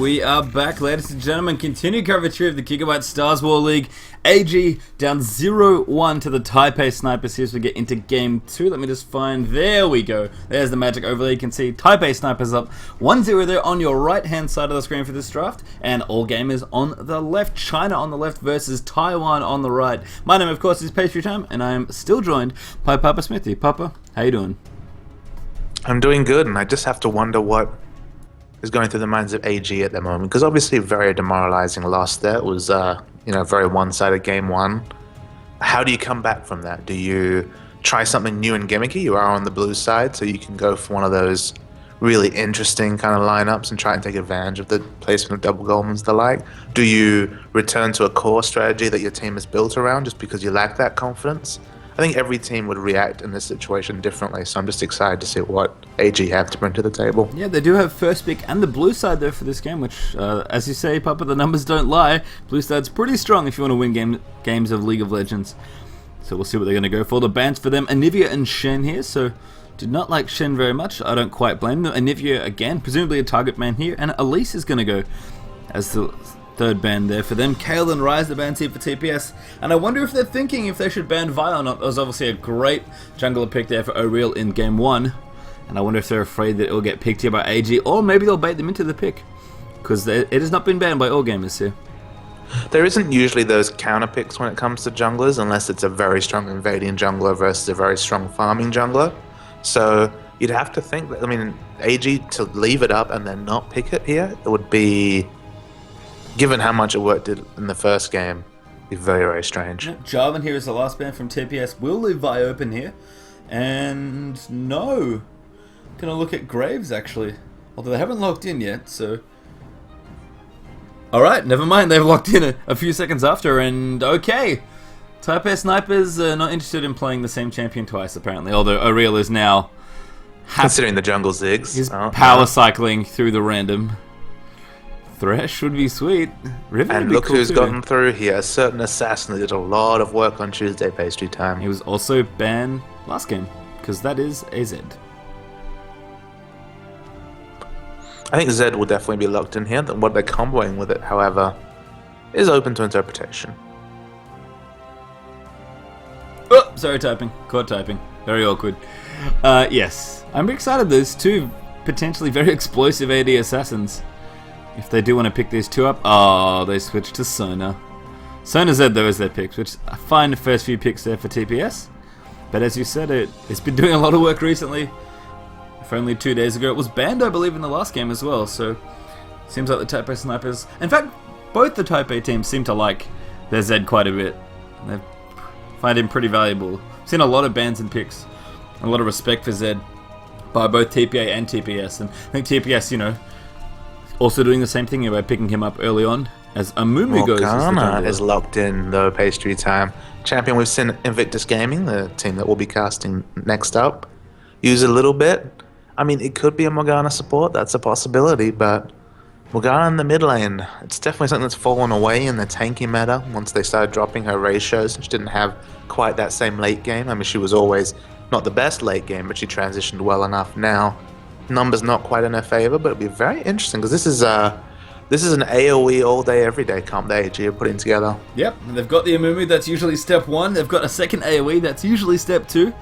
we are back, ladies and gentlemen. Continue coverage here of the Gigabyte Stars War League. AG down 0-1 to the Taipei Snipers here as we get into Game 2. Let me just find... There we go. There's the magic overlay. You can see Taipei Snipers up 1-0 there on your right-hand side of the screen for this draft. And all gamers on the left. China on the left versus Taiwan on the right. My name, of course, is Pastry Time, and I am still joined by Papa Smithy. Papa, how you doing? I'm doing good, and I just have to wonder what is going through the minds of AG at the moment, because obviously very demoralizing loss there. It was very one-sided game one. How do you come back from that? Do you try something new and gimmicky? You are on the blue side, so you can go for one of those really interesting kind of lineups and try and take advantage of the placement of double Goldmans the like. Do you return to a core strategy that your team is built around just because you lack that confidence? I think every team would react in this situation differently, so I'm just excited to see what AG have to bring to the table. Yeah, they do have first pick and the blue side there for this game, which, as you say, Papa, the numbers don't lie. Blue side's pretty strong if you want to win games of League of Legends. So we'll see what they're going to go for. The bans for them, Anivia and Shen here, so did not like Shen very much. I don't quite blame them. Anivia, again, presumably a target man here, and Elise is going to go as the third ban there for them. Kale and Ryze, the ban team for TPS. And I wonder if they're thinking if they should ban Vi or not. That was obviously a great jungler pick there for O'Real in game one. And I wonder if they're afraid that it will get picked here by AG, or maybe they'll bait them into the pick, because it has not been banned by all gamers here. There isn't usually those counter picks when it comes to junglers, unless it's a very strong invading jungler versus a very strong farming jungler. So you'd have to think that, AG to leave it up and then not pick it here, it would be, given how much it worked in the first game, be very, very strange. Jarvan here is the last ban from TPS. Will leave Vi open here. And no. Gonna look at Graves, actually. Although they haven't locked in yet, so... Alright, never mind. They've locked in a few seconds after, and okay. Taipei Snipers are not interested in playing the same champion twice, apparently. Although O'Real is now... considering the jungle zigs. He's power cycling through the random... Thresh would be sweet. Riven and would be look cool who's too. gotten through here. A certain assassin that did a lot of work on Tuesday Pastry Time. He was also banned last game, because that is a Z. I think Zed will definitely be locked in here. What they're comboing with it, however, is open to interpretation. Oh, sorry, typing. Caught typing. Very awkward. Yes. I'm excited. There's two potentially very explosive AD assassins. If they do want to pick these two up, they switched to Sona. Sona Z, though, is their picks, which I find the first few picks there for TPS. But as you said, it's been doing a lot of work recently. If only 2 days ago. It was banned, I believe, in the last game as well, so seems like the Taipei Snipers... In fact, both the Taipei teams seem to like their Z quite a bit. They find him pretty valuable. Seen a lot of bans and picks. A lot of respect for Z by both TPA and TPS. And I think TPS, also doing the same thing by picking him up early on as Amumu goes. Morgana is locked in, though, Pastry Time. Champion we've seen Invictus Gaming, the team that we'll be casting next up, use a little bit. It could be a Morgana support, that's a possibility, but Morgana in the mid lane, it's definitely something that's fallen away in the tanky meta once they started dropping her ratios. She didn't have quite that same late game. She was always not the best late game, but she transitioned well enough now. Numbers not quite in her favor, but it'll be very interesting because this is an AoE all day, every day comp that AG are putting together. Yep, they've got the Amumu, that's usually step 1. They've got a second AoE, that's usually step 2.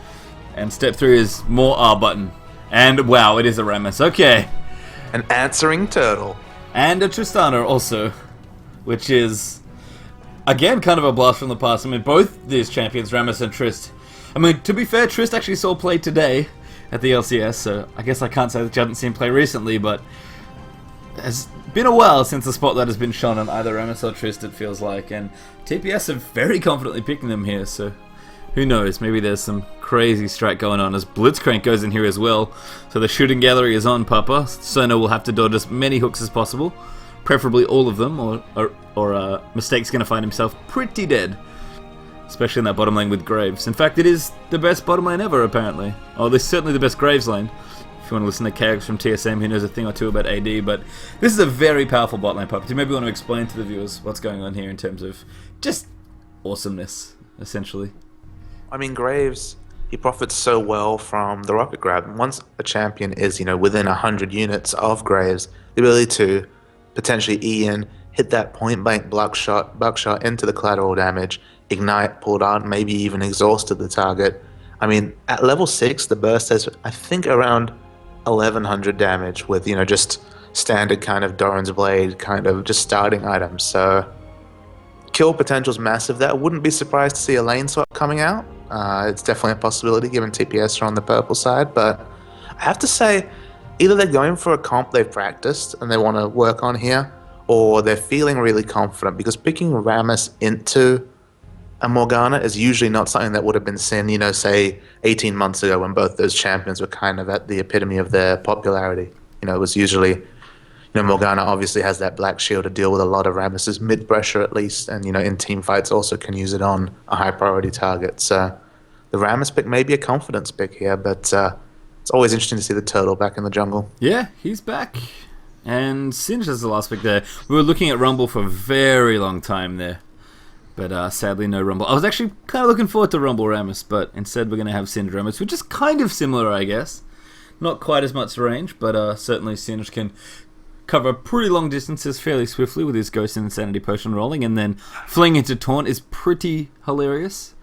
And step 3 is more R button. And wow, it is a Rammus. Okay. An answering turtle. And a Tristana also, which is, again, kind of a blast from the past. Both these champions, Rammus and Trist. To be fair, Trist actually saw play today at the LCS, so I guess I can't say that you haven't seen play recently, but it's been a while since the spotlight has been shone on either Rammus or Trist, it feels like, and TPS are very confidently picking them here, so who knows, maybe there's some crazy strike going on as Blitzcrank goes in here as well, so the shooting gallery is on Papa. Sona will have to dodge as many hooks as possible, preferably all of them, or Mistake's going to find himself pretty dead. Especially in that bottom lane with Graves. In fact, it is the best bottom lane ever, apparently. Oh, this is certainly the best Graves lane. If you want to listen to KX from TSM, who knows a thing or two about AD. But this is a very powerful bot lane, Papa. Do you maybe want to explain to the viewers what's going on here in terms of just awesomeness, essentially? Graves, he profits so well from the rocket grab. Once a champion is, within 100 units of Graves, the ability to potentially E in, hit that point blank buckshot into the collateral damage, ignite, pulled on, maybe even exhausted the target. I mean, at level 6, the burst has, I think, around 1100 damage with, just standard kind of Doran's Blade, kind of just starting items. So, kill potential's massive there. I wouldn't be surprised to see a lane swap coming out. It's definitely a possibility given TPS are on the purple side, but I have to say, either they're going for a comp they've practiced and they want to work on here, or they're feeling really confident, because picking Rammus into a Morgana is usually not something that would have been seen, say 18 months ago when both those champions were kind of at the epitome of their popularity. It was usually, Morgana obviously has that black shield to deal with a lot of Rammus's mid pressure at least, and in team fights also can use it on a high priority target. So the Rammus pick may be a confidence pick here, but it's always interesting to see the turtle back in the jungle. Yeah, he's back. And Singe is the last pick there. We were looking at Rumble for a very long time there. But sadly, no Rumble. I was actually kind of looking forward to Rumble Rammus, but instead we're going to have Singe Rammus, which is kind of similar, I guess. Not quite as much range, but certainly Singe can cover pretty long distances fairly swiftly with his Ghost and Insanity Potion rolling, and then fling into Taunt is pretty hilarious,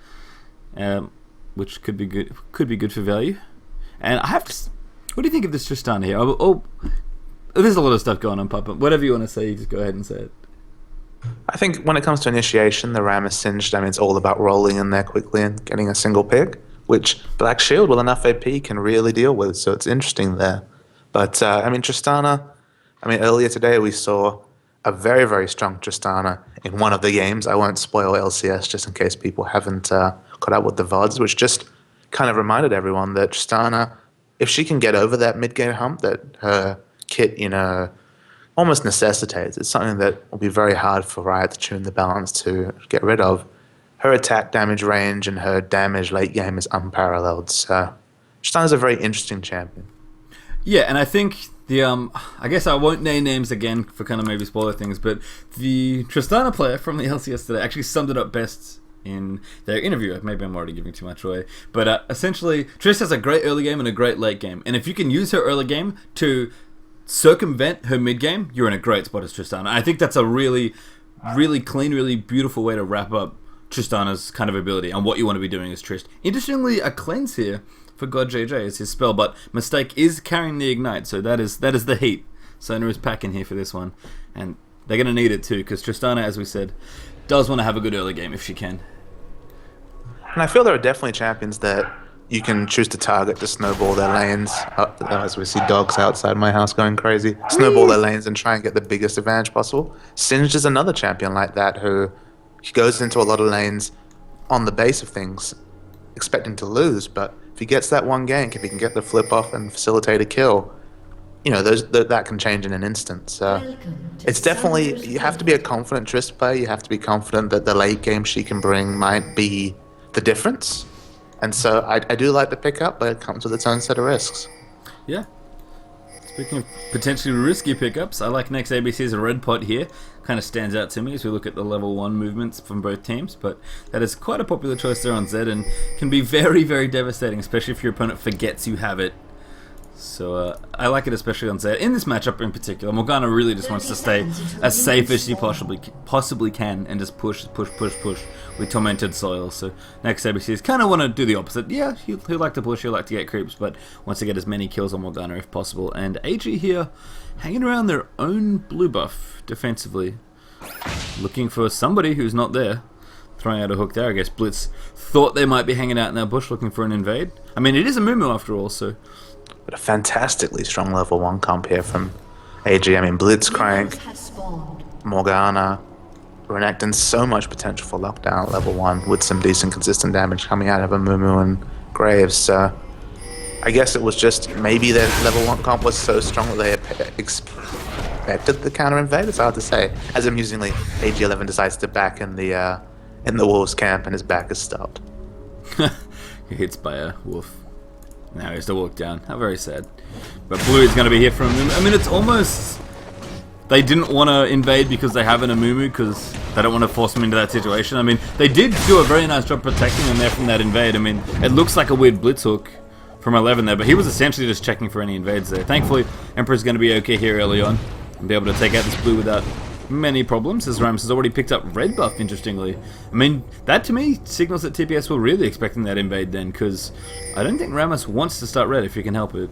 which could be good for value. And I have to... What do you think of this Tristana here? There's a lot of stuff going on, Papa. Whatever you want to say, you just go ahead and say it. I think when it comes to initiation, the Rammus Singed, it's all about rolling in there quickly and getting a single pick, which Black Shield with enough AP can really deal with, so it's interesting there. But, Tristana, earlier today we saw a very, very strong Tristana in one of the games. I won't spoil LCS just in case people haven't caught up with the VODs, which just kind of reminded everyone that Tristana, if she can get over that mid-game hump that her kit, almost necessitates, it's something that will be very hard for Riot to tune the balance to get rid of. Her attack damage range and her damage late game is unparalleled, so Tristana's a very interesting champion. Yeah, and I think the, I guess I won't name names again for kind of maybe spoiler things, but the Tristana player from the LCS today actually summed it up best in their interview. Maybe I'm already giving too much away, but essentially Trish has a great early game and a great late game, and if you can use her early game to circumvent her mid game, you're in a great spot as Tristana. I think that's a really, really clean, really beautiful way to wrap up Tristana's kind of ability and what you want to be doing as Trish. Interestingly, a cleanse here for God JJ is his spell, but Mistake is carrying the ignite, so that is the heat. Sona is packing here for this one, and they're going to need it too, because Tristana, as we said, does want to have a good early game if she can. And I feel there are definitely champions that you can choose to target to snowball their lanes. As we see dogs outside my house going crazy. Snowball their lanes and try and get the biggest advantage possible. Singed is another champion like that who goes into a lot of lanes on the base of things, expecting to lose, but if he gets that one gank, if he can get the flip off and facilitate a kill, that can change in an instant. So it's definitely, you have to be a confident Trist player, you have to be confident that the late game she can bring might be the difference. And so I do like the pickup, but it comes with its own set of risks. Yeah. Speaking of potentially risky pickups, I like next ABC's Red Pot here. Kind of stands out to me as we look at the level 1 movements from both teams, but that is quite a popular choice there on Zed and can be very, very devastating, especially if your opponent forgets you have it. So I like it especially on Zed. In this matchup in particular, Morgana really just wants to stay as safe as she possibly can and just push with Tormented Soil. So next ABCs kind of want to do the opposite. Yeah, he'll like to push, he'll like to get creeps, but wants to get as many kills on Morgana if possible. And AG here hanging around their own blue buff defensively, looking for somebody who's not there. Throwing out a hook there. I guess Blitz thought they might be hanging out in that bush looking for an invade. I mean, it is a Mumu after all, so... But a fantastically strong level 1 comp here from AG. Blitzcrank, Morgana, Renekton, so much potential for lockdown at level 1 with some decent consistent damage coming out of a Mumu and Graves. So I guess it was just maybe their level 1 comp was so strong that they expected the counter invade. It's hard to say. As amusingly, AG11 decides to back in the Wolves camp and his back is stopped. He hits by a wolf. Now he has to walk down. How very sad. But Blue is going to be here from Amumu. It's almost... They didn't want to invade because they have an Amumu, because they don't want to force them into that situation. They did do a very nice job protecting them there from that invade. It looks like a weird blitz hook from 11 there, but he was essentially just checking for any invades there. Thankfully, Emperor's going to be okay here early on. and be able to take out this blue without many problems, as Rammus has already picked up red buff, interestingly. I mean, that to me signals that TPS were really expecting that invade then, because I don't think Rammus wants to start red if he can help it.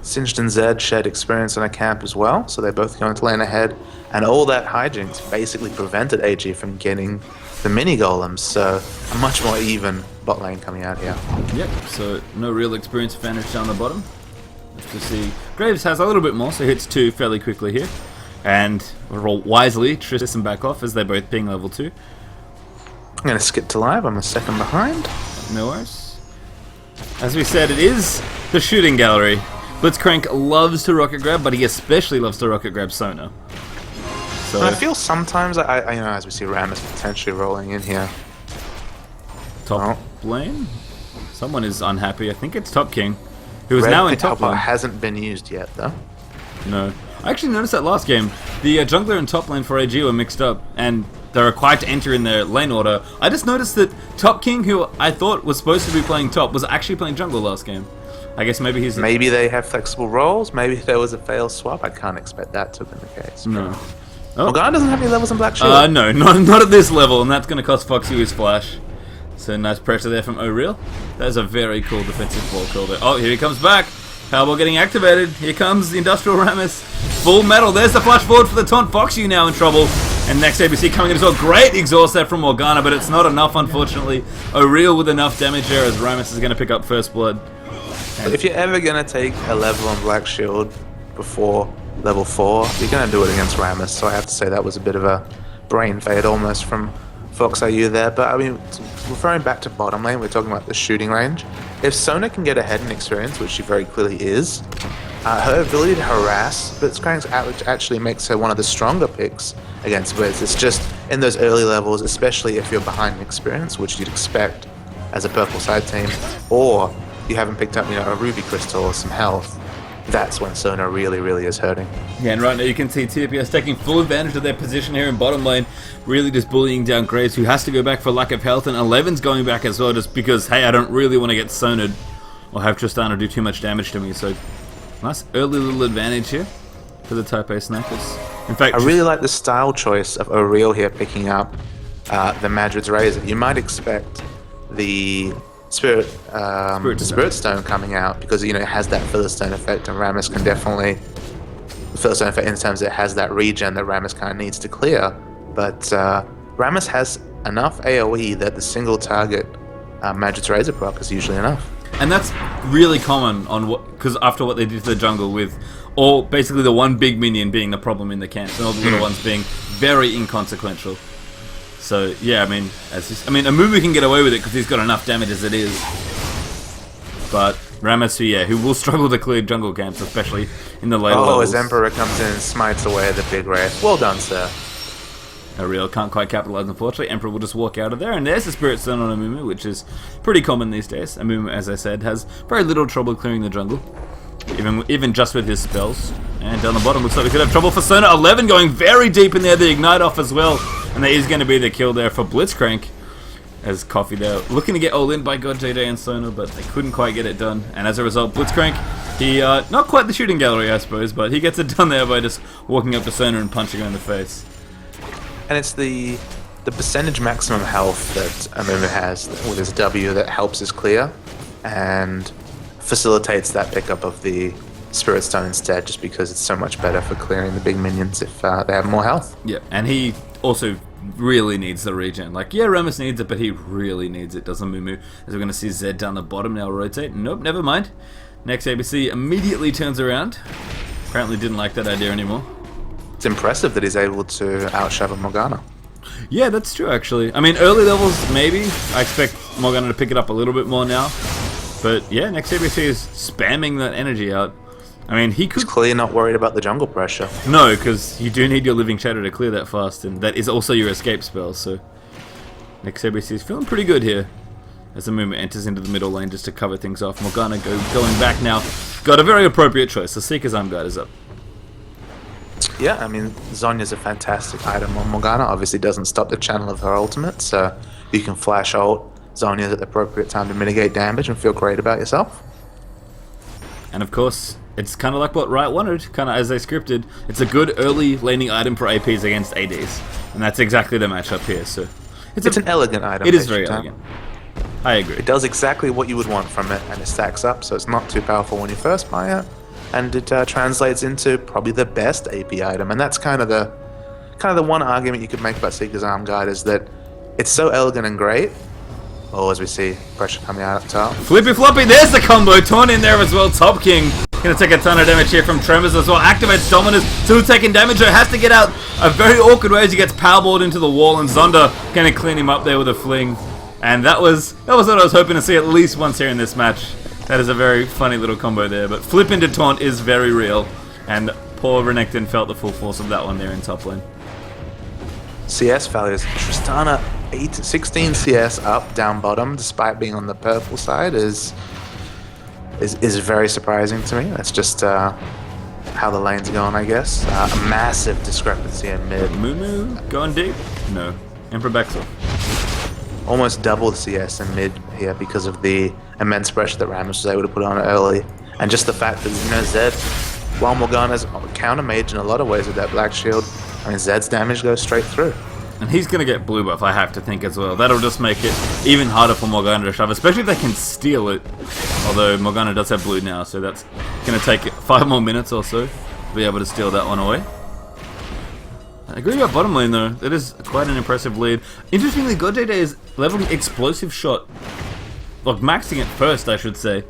Singed and Zed shared experience on a camp as well, so they're both going to lane ahead. And all that hijinks basically prevented AG from getting the mini golems, so a much more even bot lane coming out here. Yep, so no real experience advantage down the bottom. Let's just see. Graves has a little bit more, so hits 2 fairly quickly here. And roll wisely, Tristan back off as they're both being level 2. I'm going to skip to live, I'm a second behind. No worries. As we said, it is the shooting gallery. Blitzcrank loves to rocket grab, but he especially loves to rocket grab Sona. So I feel sometimes, I you know, as we see Rammus potentially rolling in here. Top lane? Someone is unhappy. I think it's Top King, who is Red now in top Pickup lane. Hasn't been used yet, though. No. I actually noticed that last game. The jungler and top lane for AG were mixed up, and they're required to enter in their lane order. I just noticed that Top King, who I thought was supposed to be playing top, was actually playing jungle last game. I guess maybe he's... Maybe they have flexible roles, maybe there was a failed swap. I can't expect that to have been the case. No. Oh. Morgana doesn't have any levels in Black Shield. No, not at this level, and that's going to cost Foxy his flash. So nice pressure there from O'Real. That is a very cool defensive ball call there. Oh, here he comes back. Powerball getting activated. Here comes the Industrial Rammus. Full metal. There's the flash forward for the taunt. Foxy now in trouble. And next ABC coming in as well. Great exhaust there from Morgana, but it's not enough, unfortunately. O'Real with enough damage there as Rammus is going to pick up first blood. But if you're ever going to take a level on Black Shield before level 4, you're going to do it against Rammus. So I have to say that was a bit of a brain fade almost from Fox IU there. But I mean, referring back to bottom lane, we're talking about the shooting range. If Sona can get ahead in experience, which she very clearly is, her ability to harass Blitzcrank actually makes her one of the stronger picks against Blitz. It's just in those early levels, especially if you're behind in experience, which you'd expect as a purple side team, or you haven't picked up, you know, a ruby crystal or some health. That's when Sona really is hurting. Yeah, and right now you can see TPS taking full advantage of their position here in bottom lane, really just bullying down Graves, who has to go back for lack of health, and 11's going back as well, just because, hey, I don't really want to get Sona'd or have Tristana do too much damage to me, so nice early little advantage here for the Type A snipers. In fact, I really like the style choice of O'Real here picking up the Madrid's Razor. You might expect the Spirit Stone coming out because, you know, it has that Philistone effect, and Rammus can definitely... The Philistone effect in terms of it has that regen that Rammus kind of needs to clear, but Rammus has enough AoE that the single target Madrid's Razor proc is usually enough. And that's really common on because after what they did to the jungle with all basically the one big minion being the problem in the camps and all the little ones being very inconsequential. So yeah, I mean, Amumu can get away with it because he's got enough damage as it is. But Rammus, who will struggle to clear jungle camps, especially in the later levels. As Emperor comes in and smites away the big wraith. Well done, sir. O'Real can't quite capitalize, unfortunately. Emperor will just walk out of there, and there's the Spirit Stone on Amumu, which is pretty common these days. Amumu, as I said, has very little trouble clearing the jungle, even just with his spells. And down the bottom, looks like we could have trouble for Sona. 11 going very deep in there, the Ignite off as well, and there is going to be the kill there for Blitzcrank, as Coffee there looking to get all in by God JJ and Sona, but they couldn't quite get it done. And as a result, Blitzcrank, he, not quite the shooting gallery, I suppose, but he gets it done there by just walking up to Sona and punching her in the face. And it's the percentage maximum health that Amumu has with his W that helps us clear and facilitates that pickup of the Spirit Stone instead, just because it's so much better for clearing the big minions if they have more health. Yeah, and he also really needs the regen. Like, yeah, Rammus needs it, but he really needs it, doesn't Mumu? As we're going to see Zed down the bottom now rotate. Nope, never mind. Next ABC immediately turns around. Apparently didn't like that idea anymore. It's impressive that he's able to outshove Morgana. Yeah, that's true, actually. I mean, early levels, maybe. I expect Morgana to pick it up a little bit more now. But yeah, next ABC is spamming that energy out. I mean, he could... He's clearly not worried about the jungle pressure. No, because you do need your Living Shadow to clear that fast, and that is also your escape spell, so... Next ABC is feeling pretty good here. As the movement enters into the middle lane just to cover things off. Morgana going back now. Got a very appropriate choice. The Seeker's Arm Guard is up. Yeah, I mean, Zhonya's a fantastic item on Morgana. Obviously doesn't stop the channel of her ultimate, so you can flash ult Zhonya's at the appropriate time to mitigate damage and feel great about yourself. And of course, it's kind of like what Riot wanted, kind of as they scripted. It's a good early laning item for APs against ADs, and that's exactly the matchup here. So it's an elegant item. It is very elegant. I agree. It does exactly what you would want from it, and it stacks up, so it's not too powerful when you first buy it, and it translates into probably the best AP item. And that's kind of the one argument you could make about Seeker's Arm Guide, is that it's so elegant and great. Oh, as we see, pressure coming out up top. Flippy floppy, there's the combo. Torn in there as well. Top King gonna take a ton of damage here from Tremors as well. Activates Dominus, still taking damage though. Has to get out a very awkward way as he gets powerballed into the wall, and Zonda gonna clean him up there with a fling. And that was what I was hoping to see at least once here in this match. That is a very funny little combo there. But flip into taunt is very real, and poor Renekton felt the full force of that one there in top lane. CS values. Tristana 16 CS up, down bottom, despite being on the purple side, is very surprising to me. That's just how the lane's going, I guess. A massive discrepancy in mid. Moo going deep? No. Emperor backs off. Almost double the CS in mid here because of the immense pressure that Rammus was able to put on early. And just the fact that, you know, Zed, while Morgana's counter mage in a lot of ways with that black shield, I mean, Zed's damage goes straight through. And he's going to get blue buff, I have to think, as well. That'll just make it even harder for Morgana to shove, especially if they can steal it. Although Morgana does have blue now, so that's going to take 5 more minutes or so to be able to steal that one away. I agree about bottom lane, though. That is quite an impressive lead. Interestingly, GodJJ is leveling Explosive Shot. Like, maxing it first, I should say.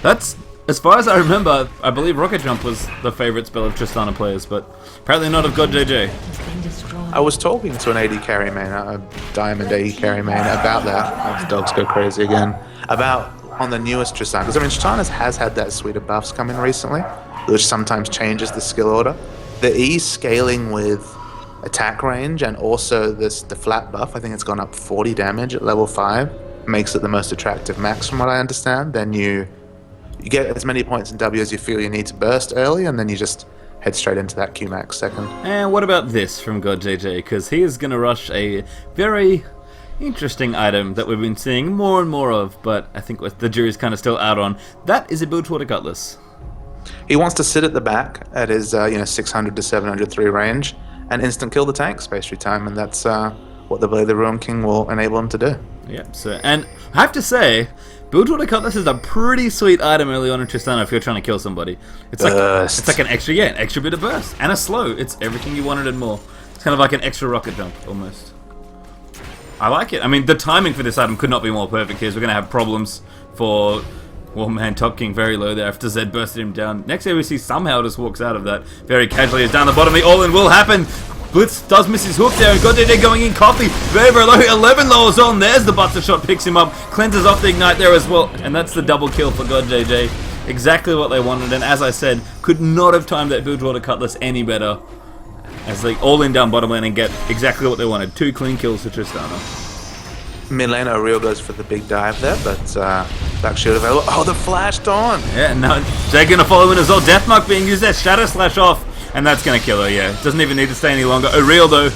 That's, as far as I remember, I believe Rocket Jump was the favorite spell of Tristana players, but apparently not of GodJJ. I was talking to an AD carry main, a Diamond AD carry main, about that. Dogs go crazy again. About on the newest Tristana, because I mean, Tristana has had that suite of buffs come in recently, which sometimes changes the skill order. The E scaling with attack range and also the flat buff, I think it's gone up 40 damage at level 5, makes it the most attractive max from what I understand. Then you get as many points in W as you feel you need to burst early, and then you just head straight into that Q max second. And what about this from GodJJ? Because he is going to rush a very interesting item that we've been seeing more and more of, but I think the jury's kind of still out on. That is a Bilgewater Cutlass. He wants to sit at the back at his 600 to 703 range and instant kill the tank space through time, and that's what the Blade of the Ruin King will enable him to do. Yep. So, and I have to say, Bilgewater Cutlass is a pretty sweet item early on in Tristana if you're trying to kill somebody. It's like an extra bit of burst and a slow. It's everything you wanted and more. It's kind of like an extra rocket jump almost. I like it. I mean, the timing for this item could not be more perfect here. So we're going to have problems for, well, man, Top King very low there after Zed bursted him down. Next here we see somehow just walks out of that very casually. Is down the bottom. The all-in will happen. Blitz does miss his hook there, and GodJJ going in coffee. Very, very low. 11 lowers on. There's the buster shot, picks him up. Cleanses off the ignite there as well. And that's the double kill for GodJJ. Exactly what they wanted. And as I said, could not have timed that Bilgewater Cutlass any better. As they all in down bottom lane and get exactly what they wanted. 2 clean kills for Tristana. Mid lane, Oriel goes for the big dive there, but back shield available. Oh, the flash dawn! Yeah, now they're going to follow in as well. Deathmark being used there. Shadow Slash off. And that's going to kill her, yeah. Doesn't even need to stay any longer. Oriel, though,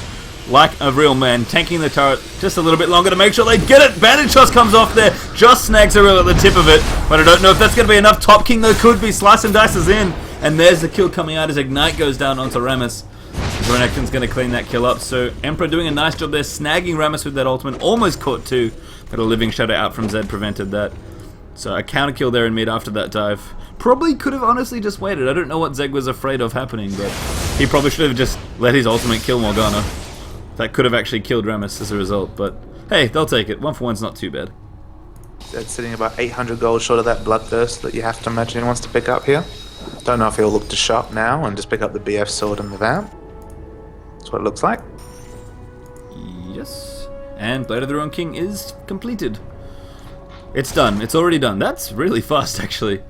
like a real man, tanking the turret just a little bit longer to make sure they get it. Bandage Toss comes off there. Just snags Oriel at the tip of it. But I don't know if that's going to be enough. Top King, though, could be. Slice and dices in. And there's the kill coming out as Ignite goes down onto Rammus. Renekton's going to clean that kill up. So Emperor doing a nice job there, snagging Rammus with that ultimate. Almost caught 2. But a Living Shadow out from Zed prevented that. So a counter kill there in mid after that dive. Probably could have honestly just waited. I don't know what Zeg was afraid of happening, but he probably should have just let his ultimate kill Morgana. That could have actually killed Rammus as a result, but hey, they'll take it. 1 for 1's not too bad. Zed's sitting about 800 gold short of that Bloodthirst that you have to imagine he wants to pick up here. Don't know if he'll look to shop now and just pick up the BF sword and the vamp. That's what it looks like. Yes. And Blade of the Ruin King is completed. It's done. It's already done. That's really fast, actually.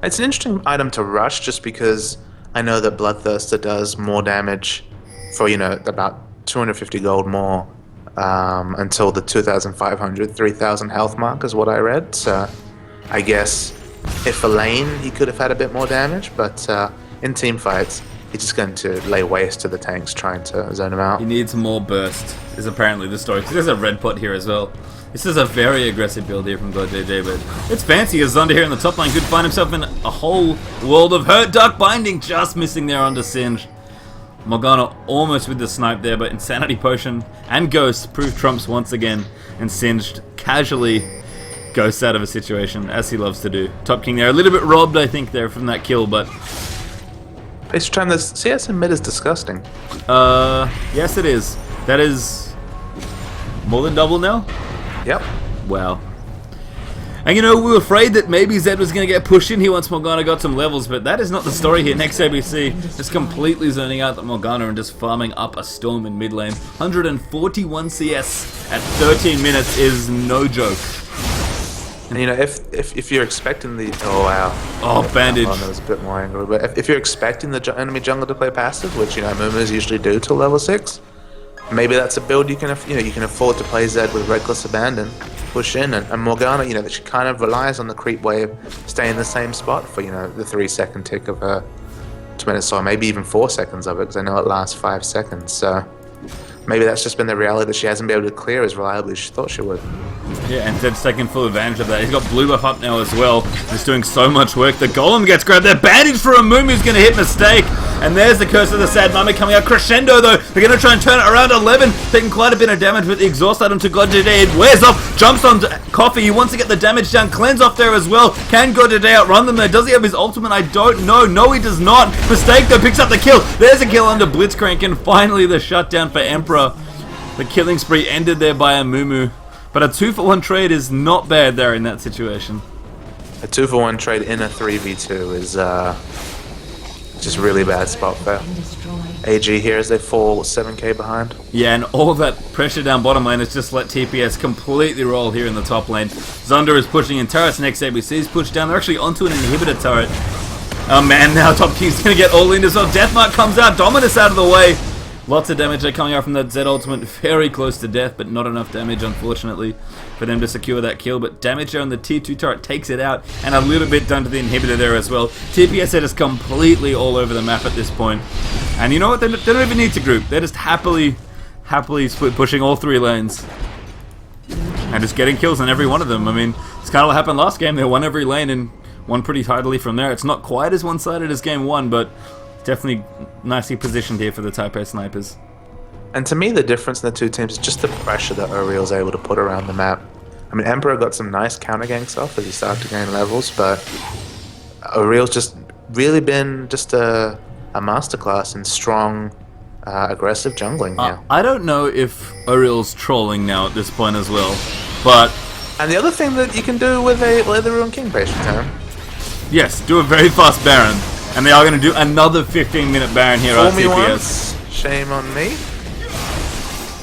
It's an interesting item to rush just because I know that Bloodthirster does more damage for, about 250 gold more until the 2,500, 3,000 health mark is what I read. So I guess if for lane he could have had a bit more damage, but in team fights, he's just going to lay waste to the tanks trying to zone him out. He needs more burst, is apparently the story. Because there's a red pot here as well. This is a very aggressive build here from GodJJ, but it's fancy as Zunder here in the top lane could find himself in a whole world of hurt. Dark Binding just missing there onto Singe. Morgana almost with the snipe there, but Insanity Potion and Ghost proved trumps once again, and Singed casually ghosts out of a situation, as he loves to do. Top King there, a little bit robbed, I think, there from that kill, but... Base time, this CS in mid is disgusting. Yes it is. That is more than double now? Yep. Wow. And you know, we were afraid that maybe Zed was going to get pushed in here once Morgana got some levels, but that is not the story here. Next ABC, just completely zoning out the Morgana and just farming up a Storm in mid lane. 141 CS at 13 minutes is no joke. And you know, if you're expecting the... Oh, wow. Oh, Bandage. That was a bit more angry. But if you're expecting the enemy jungle to play passive, which, you know, Mumus usually do till level 6, maybe that's a build you can afford to play Zed with Reckless Abandon, push in, and Morgana, you know, that she kind of relies on the creep wave, stay in the same spot for, you know, the 3-second tick of her 2-minute or maybe even 4 seconds of it, because I know it lasts 5 seconds. So maybe that's just been the reality that she hasn't been able to clear as reliably as she thought she would. Yeah, and Zed's taking full advantage of that. He's got blue buff up now as well. He's doing so much work. The Golem gets grabbed there. Bandage for a Mumu who's going to hit Mistake. And there's the Curse of the Sad Mummy coming out. Crescendo, though. They're going to try and turn it around. 11, taking quite a bit of damage with the Exhaust item to GodJJ. It wears off. Jumps on Coffee. He wants to get the damage down. Cleanse off there as well. Can GodJJ outrun them there? Does he have his ultimate? I don't know. No, he does not. Mistake, though, picks up the kill. There's a kill under Blitzcrank. And finally, the shutdown for Emperor. The killing spree ended there by a Mumu. But a 2-for-1 trade is not bad there in that situation. A 2-for-1 trade in a 3v2 is just really bad spot there. AG here as they fall 7k behind. Yeah, and all that pressure down bottom lane has just let TPS completely roll here in the top lane. Zunder is pushing in turrets, next ABC is pushed down. They're actually onto an inhibitor turret. Oh man, now Top King's going to get all in as well. Deathmark comes out, Dominus out of the way. Lots of damage there coming out from that Zed ultimate, very close to death, but not enough damage, unfortunately, for them to secure that kill. But damage there on the T2 turret takes it out, and a little bit done to the inhibitor there as well. TPS are just completely all over the map at this point. And you know what? They don't even need to group. They're just happily split pushing all 3 lanes. And just getting kills on every one of them. I mean, it's kind of what happened last game. They won every lane and won pretty tidily from there. It's not quite as one-sided as game 1, but definitely nicely positioned here for the Type A snipers. And to me, the difference in the two teams is just the pressure that Uriel's able to put around the map. I mean, Emperor got some nice counter ganks off as he started to gain levels, but Uriel's just really been just a masterclass in strong, aggressive jungling here. I don't know if Uriel's trolling now at this point as well, but... And the other thing that you can do with a Leather Ruin King base return. Yes, do a very fast Baron. And they are going to do another 15-minute Baron here on TPS. Fool me once, shame on me.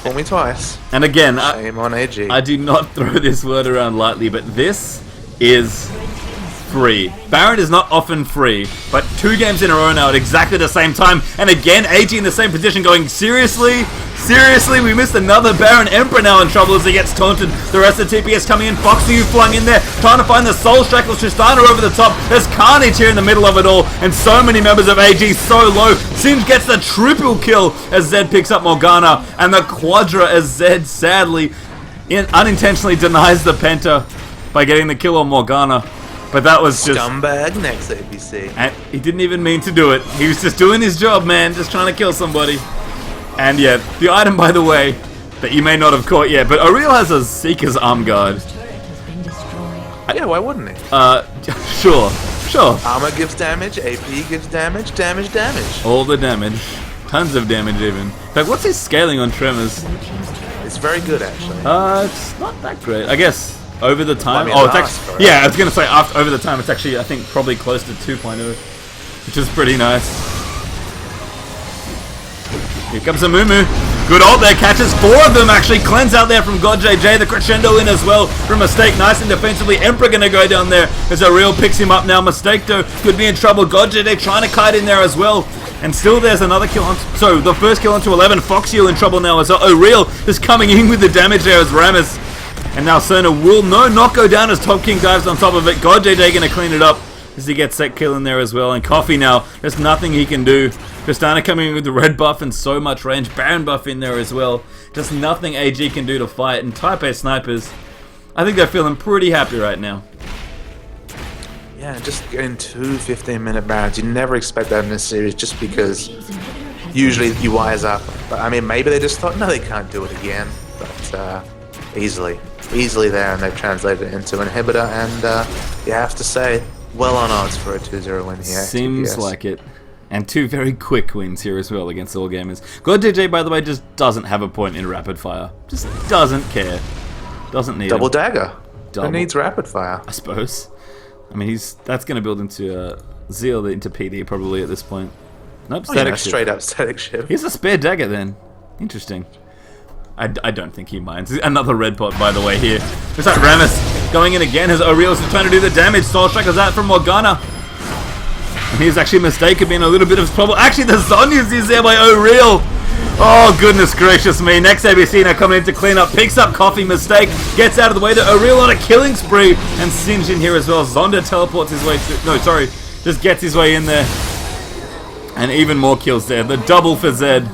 Fool me twice. And again, shame on AG. I do not throw this word around lightly, but this is free. Baron is not often free, but 2 games in a row now at exactly the same time. And again, AG in the same position going, seriously? Seriously, we missed another Baron. Emperor now in trouble as he gets taunted. The rest of TPS coming in. Foxy who flung in there, trying to find the Soul Shackle. Tristana over the top. There's carnage here in the middle of it all. And so many members of AG so low. Sims gets the triple kill as Zed picks up Morgana. And the quadra as Zed sadly unintentionally denies the Penta by getting the kill on Morgana. But that was just... Scumbag next ABC. And he didn't even mean to do it. He was just doing his job, man. Just trying to kill somebody. And yeah, the item, by the way, that you may not have caught yet, but Aureel has a Seeker's Arm Guard. Yeah, why wouldn't he? Sure. Armor gives damage, AP gives damage. All the damage. Tons of damage, even. In fact, what's his scaling on Tremors? It's very good, actually. It's not that great. I guess over the time... Well, I mean, it's actually... Yeah, I was going to say over the time, it's actually, I think, probably close to 2.0, which is pretty nice. Here comes a Mumu. Good ult there, catches 4 of them actually. Cleanse out there from GodJJ. The Crescendo in as well for Mistake. Nice and defensively. Emperor gonna go down there as Aureel picks him up now. Mistake though could be in trouble. GodJJ trying to kite in there as well. And still there's another kill on... So the first kill onto 11. Foxy in trouble now as well. Aureel is coming in with the damage there as Rammus. And now Cerner will not go down as Top King dives on top of it. GodJJ gonna clean it up. as he gets that kill in there as well. And Coffee now, there's nothing he can do. Tristana coming in with the red buff and so much range. Baron buff in there as well. Just nothing AG can do to fight. And Type A snipers, I think they're feeling pretty happy right now. Yeah, just getting 2 15-minute Barons. You never expect that in this series just because usually you wise up. But I mean, maybe they just thought, no, they can't do it again. But easily there, and they've translated it into an inhibitor. And you have to say, well on odds for a 2-0 win here. Seems TPS. like it. And 2 very quick wins here as well against All Gamers. God DJ, by the way, just doesn't have a point in rapid fire. Just doesn't care. Doesn't need Double him. dagger. Double. Who needs rapid fire? I suppose. I mean, that's going to build into Zeal into PD probably at this point. Nope, static shift. Straight up static shift. Here's a spare dagger then. Interesting. I don't think he minds. Another red pot, by the way, here. Looks like Rammus going in again as O'Reil's trying to do the damage. Soul Striker's out from Morgana. And here's actually mistaken being a little bit of a problem. Actually, the Zonya's is there by O'Reil. Oh, goodness gracious me. Next ABC now coming in to clean up. Picks up Coffee, mistake. Gets out of the way to O'Reil on a killing spree. And Singe in here as well. Zonda teleports his way through. No, sorry. Just gets his way in there. And even more kills there. The double for Zed.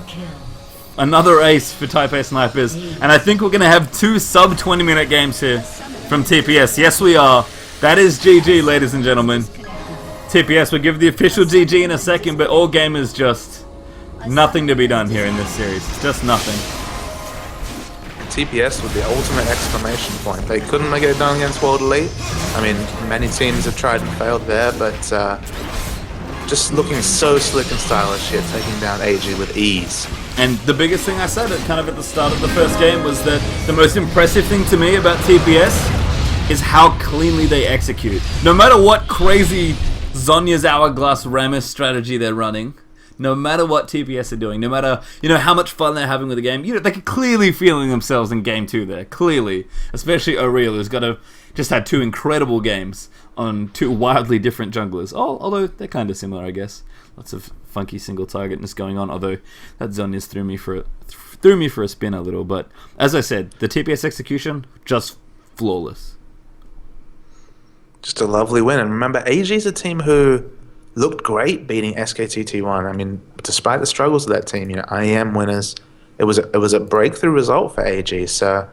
Another ace for Type A snipers. And I think we're going to have 2 sub 20-minute games here from TPS. Yes, we are. That is GG, ladies and gentlemen. TPS will give the official GG in a second, but All Gamers just nothing to be done here in this series. Just nothing. TPS with the ultimate exclamation point. They couldn't get it done against World Elite. I mean, many teams have tried and failed there, but just looking so slick and stylish here, taking down AG with ease. And the biggest thing I said at the start of the first game was that the most impressive thing to me about TPS is how cleanly they execute. No matter what crazy Zonya's Hourglass Rammus strategy they're running, no matter what TPS are doing, no matter how much fun they're having with the game, they're clearly feeling themselves in game 2 there. Clearly. Especially O'Reil, who's just had 2 incredible games on 2 wildly different junglers. Although they're kind of similar, I guess. Lots of funky single targetness going on, although that Zonya's threw me for a spin a little. But as I said, the TPS execution, just flawless. Just a lovely win. And remember, AG's a team who looked great beating SKT-T1. I mean, despite the struggles of that team, IEM winners, it was a breakthrough result for AG. So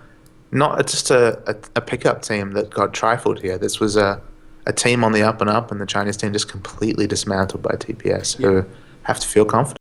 not just a pickup team that got trifled here. This was a team on the up and up, and the Chinese team just completely dismantled by TPS, who have to feel confident.